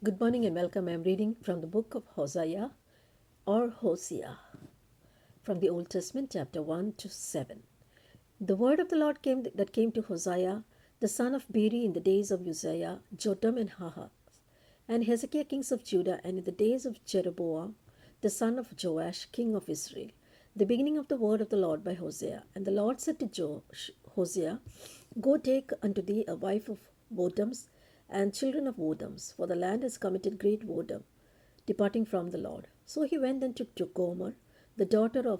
Good morning and welcome. I'm reading from the book of Hosea or Hosea from the Old Testament, chapter 1 to 7. The word of the Lord came to Hosea, the son of Beeri, in the days of Uzziah, Jotham, and Ahaz, and Hezekiah, kings of Judah, and in the days of Jeroboam, the son of Joash, king of Israel. The beginning of the word of the Lord by Hosea. And the Lord said to Hosea, Go take unto thee a wife of whoredoms and children of whoredoms, for the land has committed great whoredom, departing from the Lord. So he went and took Gomer, the daughter of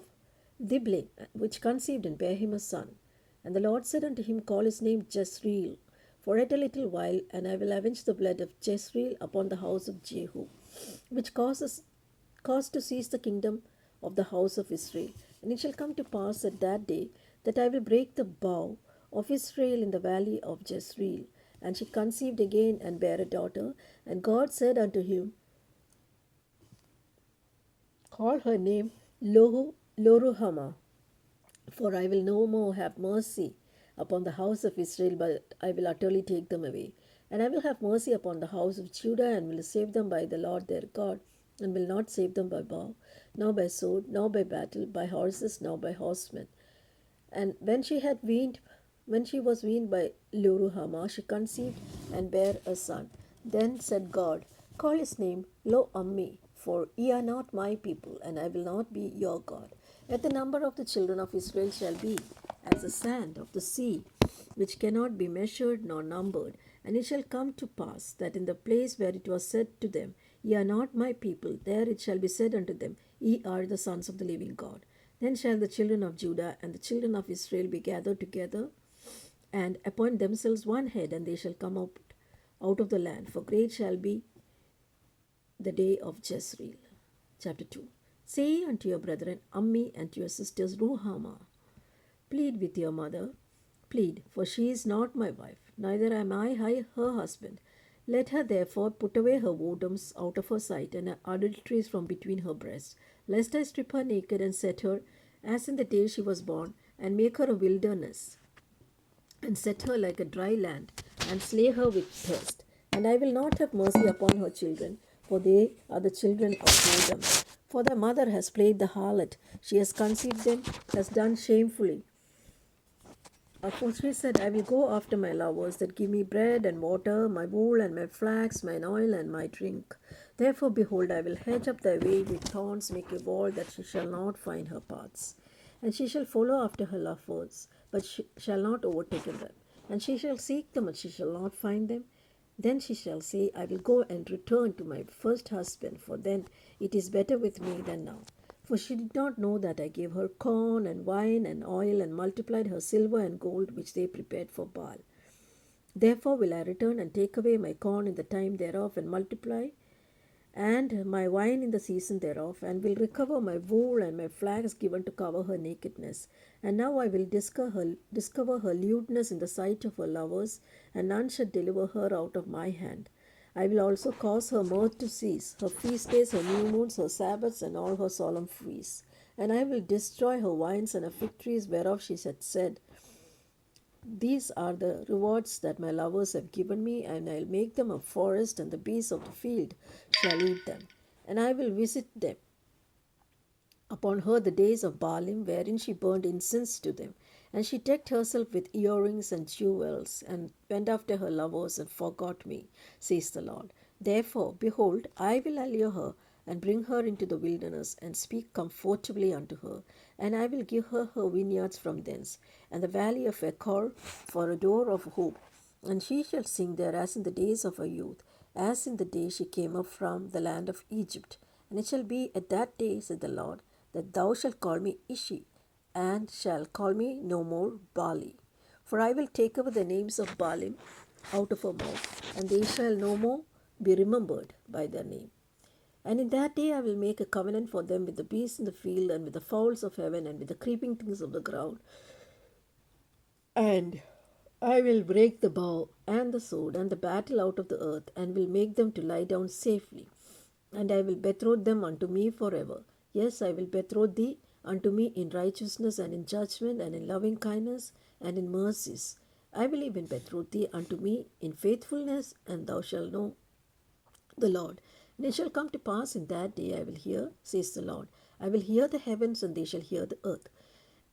Diblaim, which conceived and bare him a son. And the Lord said unto him, Call his name Jezreel, for yet a little while, and I will avenge the blood of Jezreel upon the house of Jehu, which caused to cease the kingdom of the house of Israel. And it shall come to pass at that day that I will break the bow of Israel in the valley of Jezreel. And she conceived again and bare a daughter. And God said unto him, Call her name Loruhamah, for I will no more have mercy upon the house of Israel, but I will utterly take them away. And I will have mercy upon the house of Judah, and will save them by the Lord their God, and will not save them by bow, nor by sword, nor by battle, by horses, nor by horsemen. And when she was weaned by Loruhamah, she conceived and bare a son. Then said God, Call his name Lo Ammi, for ye are not my people, and I will not be your God. Yet the number of the children of Israel shall be as the sand of the sea, which cannot be measured nor numbered. And it shall come to pass that in the place where it was said to them, Ye are not my people, there it shall be said unto them, Ye are the sons of the living God. Then shall the children of Judah and the children of Israel be gathered together, and appoint themselves one head, and they shall come out of the land. For great shall be the day of Jezreel. Chapter 2. Say unto your brethren Ammi, and to your sisters Ruhamah, Plead with your mother, plead, for she is not my wife, neither am I her husband. Let her therefore put away her whoredoms out of her sight, and her adulteries from between her breasts, lest I strip her naked and set her as in the day she was born, and make her a wilderness, and set her like a dry land, and slay her with thirst. And I will not have mercy upon her children, for they are the children of whoredom. For their mother has played the harlot, she has conceived them, has done shamefully. For she said, I will go after my lovers that give me bread and water, my wool and my flax, mine oil and my drink. Therefore, behold, I will hedge up thy way with thorns, make a wall that she shall not find her paths. And she shall follow after her lovers, but she shall not overtake them. And she shall seek them, but she shall not find them. Then she shall say, I will go and return to my first husband, for then it is better with me than now. For she did not know that I gave her corn and wine and oil, and multiplied her silver and gold which they prepared for Baal. Therefore will I return and take away my corn in the time thereof, and multiply, and my wine in the season thereof, and will recover my wool and my flax given to cover her nakedness. And now I will discover her lewdness in the sight of her lovers, and none shall deliver her out of my hand. I will also cause her mirth to cease, her feast days, her new moons, her Sabbaths, and all her solemn feasts. And I will destroy her vines and her fig trees, whereof she had said, These are the rewards that my lovers have given me, and I'll make them a forest, and the beasts of the field shall eat them. And I will visit them upon her the days of Baalim, wherein she burned incense to them. And she decked herself with earrings and jewels, and went after her lovers, and forgot me, says the Lord. Therefore, behold, I will allure her, and bring her into the wilderness, and speak comfortably unto her. And I will give her her vineyards from thence, and the valley of Achor for a door of hope. And she shall sing there as in the days of her youth, as in the day she came up from the land of Egypt. And it shall be at that day, said the Lord, that thou shalt call me Ishi, and shall call me no more Bali. For I will take away the names of Baalim out of her mouth, and they shall no more be remembered by their name. And in that day I will make a covenant for them with the beasts in the field, and with the fowls of heaven, and with the creeping things of the ground. And I will break the bow and the sword and the battle out of the earth, and will make them to lie down safely. And I will betroth them unto me forever. Yes, I will betroth thee unto me in righteousness and in judgment and in loving kindness and in mercies. I will even betroth thee unto me in faithfulness, and thou shalt know the Lord. And it shall come to pass in that day I will hear, says the Lord. I will hear the heavens, and they shall hear the earth.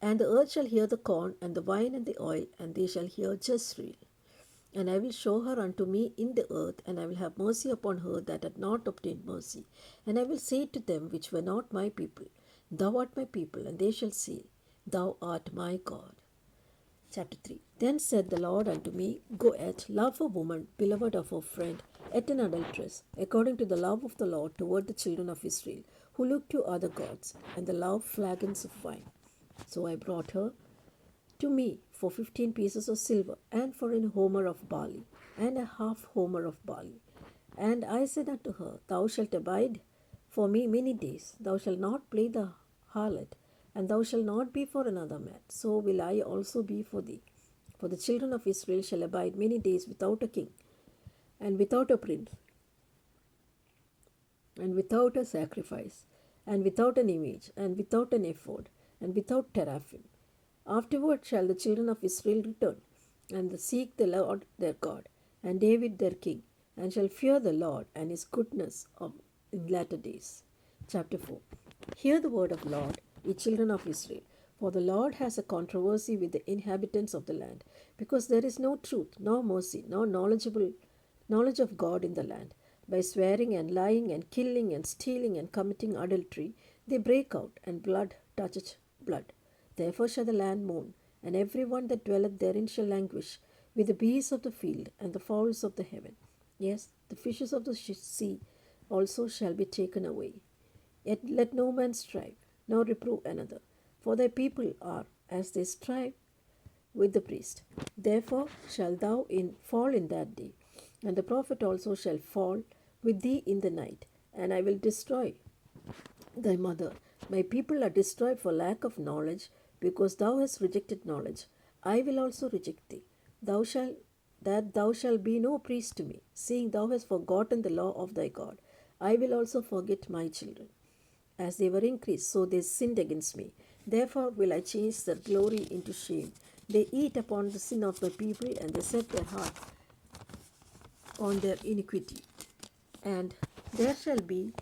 And the earth shall hear the corn, and the wine, and the oil, and they shall hear Jezreel. And I will show her unto me in the earth, and I will have mercy upon her that had not obtained mercy. And I will say to them which were not my people, Thou art my people, and they shall say, Thou art my God. Chapter 3. Then said the Lord unto me, Go at, love a woman, beloved of her friend, at an adulteress, according to the love of the Lord toward the children of Israel, who look to other gods, and the love flagons of wine. So I brought her to me for 15 pieces of silver, and for an homer of barley, and a half homer of barley. And I said unto her, Thou shalt abide for me many days, thou shalt not play the harlot, and thou shalt not be for another man. So will I also be for thee. For the children of Israel shall abide many days without a king, and without a prince, and without a sacrifice, and without an image, and without an ephod, and without teraphim. Afterward shall the children of Israel return, and seek the Lord their God, and David their king, and shall fear the Lord and his goodness in latter days. Chapter 4. Hear the word of the Lord, ye children of Israel. For the Lord has a controversy with the inhabitants of the land, because there is no truth, nor mercy, nor knowledge of God in the land. By swearing and lying and killing and stealing and committing adultery, they break out, and blood toucheth blood. Therefore shall the land mourn, and every one that dwelleth therein shall languish, with the beasts of the field and the fowls of the heaven. Yes, the fishes of the sea also shall be taken away. Yet let no man strive, nor reprove another, for thy people are as they strive with the priest. Therefore shalt thou fall in that day, and the prophet also shall fall with thee in the night, and I will destroy thy mother. My people are destroyed for lack of knowledge, because thou hast rejected knowledge. I will also reject thee. Thou shalt be no priest to me, seeing thou hast forgotten the law of thy God. I will also forget my children. As they were increased, so they sinned against me. Therefore will I change their glory into shame. They eat upon the sin of my people, and they set their heart on their iniquity. And there shall be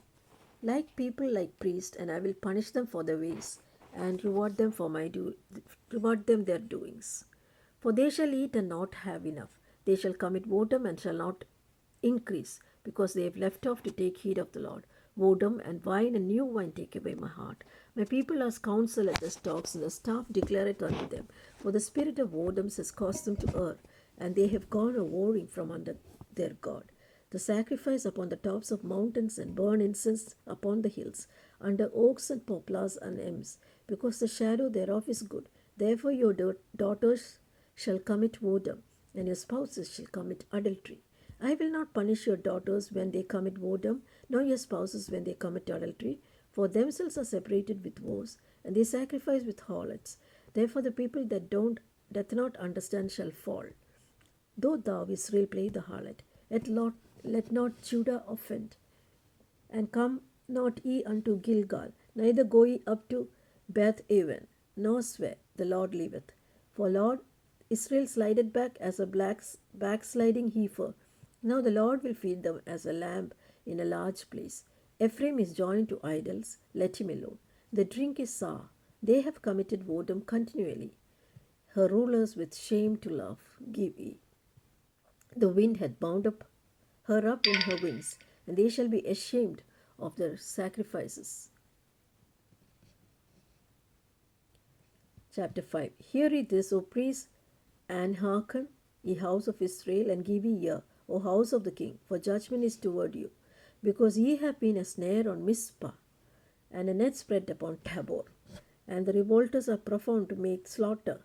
like people like priests, and I will punish them for their ways, and reward them for reward them their doings. For they shall eat and not have enough. They shall commit whoredom and shall not increase, because they have left off to take heed of the Lord. Whoredom and wine and new wine take away my heart. My people are counsel at the stocks, and the staff declareth unto them. For the spirit of whoredoms has caused them to err, and they have gone a warring from under their God. The sacrifice upon the tops of mountains, and burn incense upon the hills, under oaks and poplars and elms, because the shadow thereof is good. Therefore your daughters shall commit whoredom, and your spouses shall commit adultery. I will not punish your daughters when they commit whoredom, nor your spouses when they commit adultery, for themselves are separated with woes, and they sacrifice with harlots. Therefore the people that doth not understand shall fall. Though thou, Israel, play the harlot, let not Judah offend. And come not ye unto Gilgal, neither go ye up to Beth Aven, nor swear, the Lord liveth. For Lord Israel slided back as a backsliding heifer. Now the Lord will feed them as a lamb in a large place. Ephraim is joined to idols, let him alone. The drink is sour. They have committed whoredom continually. Her rulers with shame to love give ye. The wind had bound her up in her wings, and they shall be ashamed of their sacrifices. Chapter 5. Hear ye this, O priests, and hearken, ye house of Israel, and give ye ear, O house of the king, for judgment is toward you, because ye have been a snare on Mizpah, and a net spread upon Tabor, and the revolters are profound to make slaughter.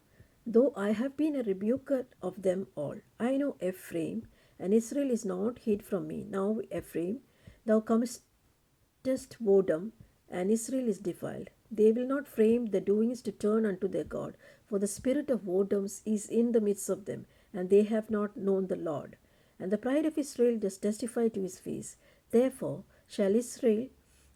Though I have been a rebuker of them all, I know Ephraim, and Israel is not hid from me. Now, Ephraim, thou committest whoredom, and Israel is defiled. They will not frame the doings to turn unto their God, for the spirit of whoredoms is in the midst of them, and they have not known the Lord. And the pride of Israel does testify to his face. Therefore shall Israel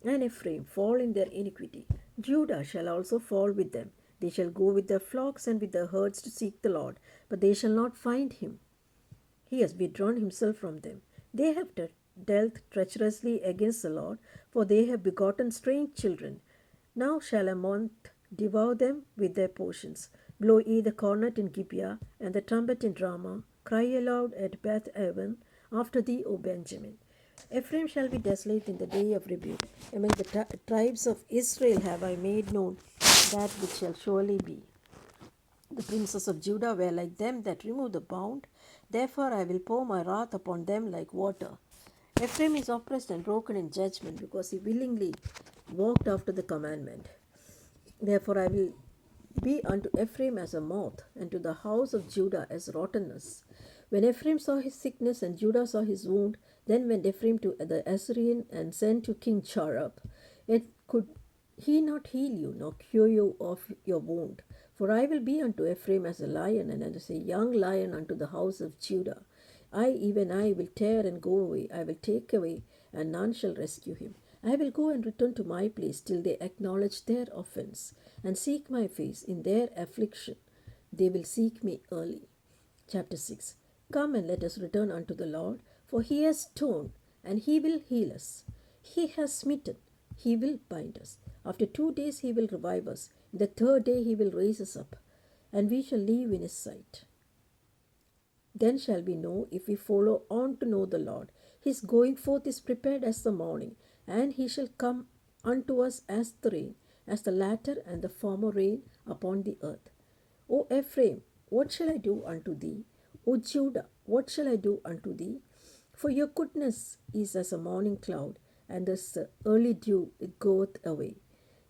and Ephraim fall in their iniquity. Judah shall also fall with them. They shall go with their flocks and with their herds to seek the Lord, but they shall not find him. He has withdrawn himself from them. They have dealt treacherously against the Lord, for they have begotten strange children. Now shall a month devour them with their portions. Blow ye the cornet in Gibeah, and the trumpet in Ramah. Cry aloud at Beth Aven after thee, O Benjamin. Ephraim shall be desolate in the day of rebuke. Among the tribes of Israel have I made known that which shall surely be. The princes of Judah were like them that remove the bound. Therefore I will pour my wrath upon them like water. Ephraim is oppressed and broken in judgment because he willingly walked after the commandment. Therefore I will be unto Ephraim as a moth, and to the house of Judah as rottenness. When Ephraim saw his sickness and Judah saw his wound, then went Ephraim to the Assyrian and sent to King Charab. Yet could he not heal you, nor cure you of your wound. For I will be unto Ephraim as a lion, and as a young lion unto the house of Judah. I, even I, will tear and go away. I will take away, and none shall rescue him. I will go and return to my place till they acknowledge their offense and seek my face in their affliction. They will seek me early. Chapter 6. Come and let us return unto the Lord, for he has torn, and he will heal us. He has smitten, he will bind us. After 2 days he will revive us. In the third day he will raise us up, and we shall live in his sight. Then shall we know, if we follow on to know the Lord. His going forth is prepared as the morning, and he shall come unto us as the rain, as the latter and the former rain upon the earth. O Ephraim, what shall I do unto thee? O Judah, what shall I do unto thee? For your goodness is as a morning cloud, and as the early dew it goeth away.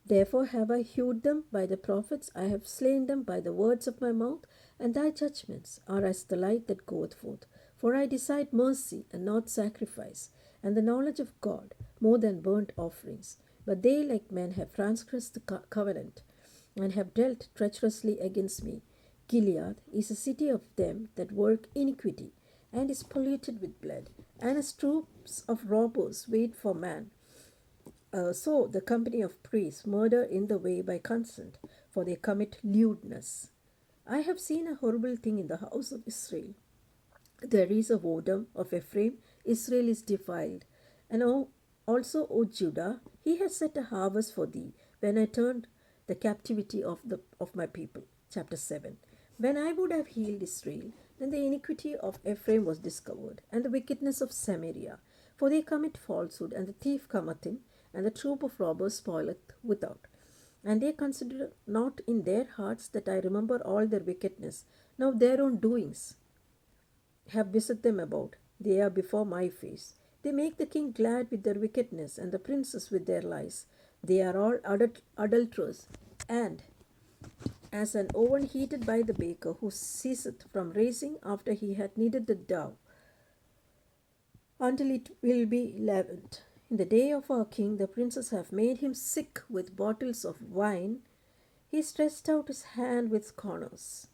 Therefore have I hewed them by the prophets, I have slain them by the words of my mouth, and thy judgments are as the light that goeth forth. For I decide mercy and not sacrifice, and the knowledge of God more than burnt offerings. But they like men have transgressed the covenant, and have dealt treacherously against me. Gilead is a city of them that work iniquity, and is polluted with blood, and as troops of robbers wait for man. So the company of priests murder in the way by consent, for they commit lewdness. I have seen a horrible thing in the house of Israel. There is a whoredom of Ephraim, Israel is defiled. And also, O Judah, he has set a harvest for thee, when I turned the captivity of my people. Chapter 7. When I would have healed Israel, then the iniquity of Ephraim was discovered, and the wickedness of Samaria. For they commit falsehood, and the thief cometh in, and the troop of robbers spoileth without. And they consider not in their hearts that I remember all their wickedness. Now their own doings have visited them about. They are before my face. They make the king glad with their wickedness, and the princes with their lies. They are all adulterers, and as an oven heated by the baker, who ceaseth from raising after he had kneaded the dough, until it will be leavened. In the day of our king, the princes have made him sick with bottles of wine. He stretched out his hand with corners.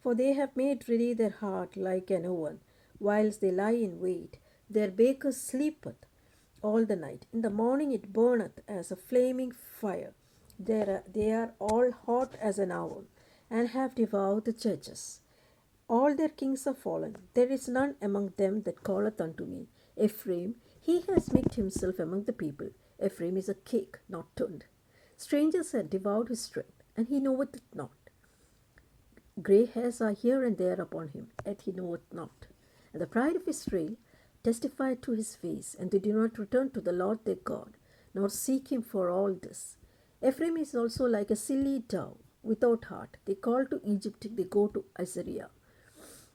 For they have made ready their heart like an oven, whilst they lie in wait. Their baker sleepeth all the night. In the morning it burneth as a flaming fire. They are all hot as an oven, and have devoured the churches. All their kings are fallen. There is none among them that calleth unto me. Ephraim, he has mixed himself among the people. Ephraim is a cake not turned. Strangers have devoured his strength, and he knoweth it not. Grey hairs are here and there upon him, yet he knoweth not. And the pride of Israel testified to his face, and they do not return to the Lord their God, nor seek him for all this. Ephraim is also like a silly dove without heart. They call to Egypt, they go to Assyria.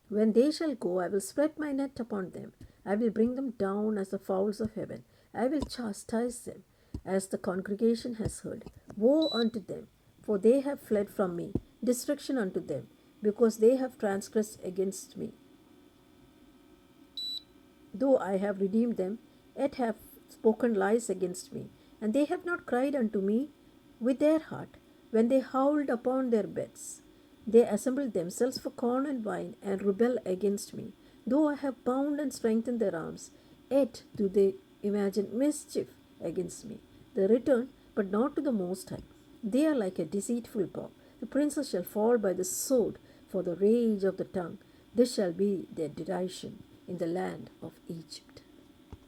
When they shall go, I will spread my net upon them. I will bring them down as the fowls of heaven. I will chastise them, as the congregation has heard. Woe unto them, for they have fled from me. Destruction unto them, because they have transgressed against me. Though I have redeemed them, yet have spoken lies against me. And they have not cried unto me with their heart, when they howled upon their beds. They assembled themselves for corn and wine, and rebel against me. Though I have bound and strengthened their arms, yet do they imagine mischief against me. They return, but not to the Most High. They are like a deceitful bow. The princes shall fall by the sword for the rage of the tongue. This shall be their derision in the land of Egypt.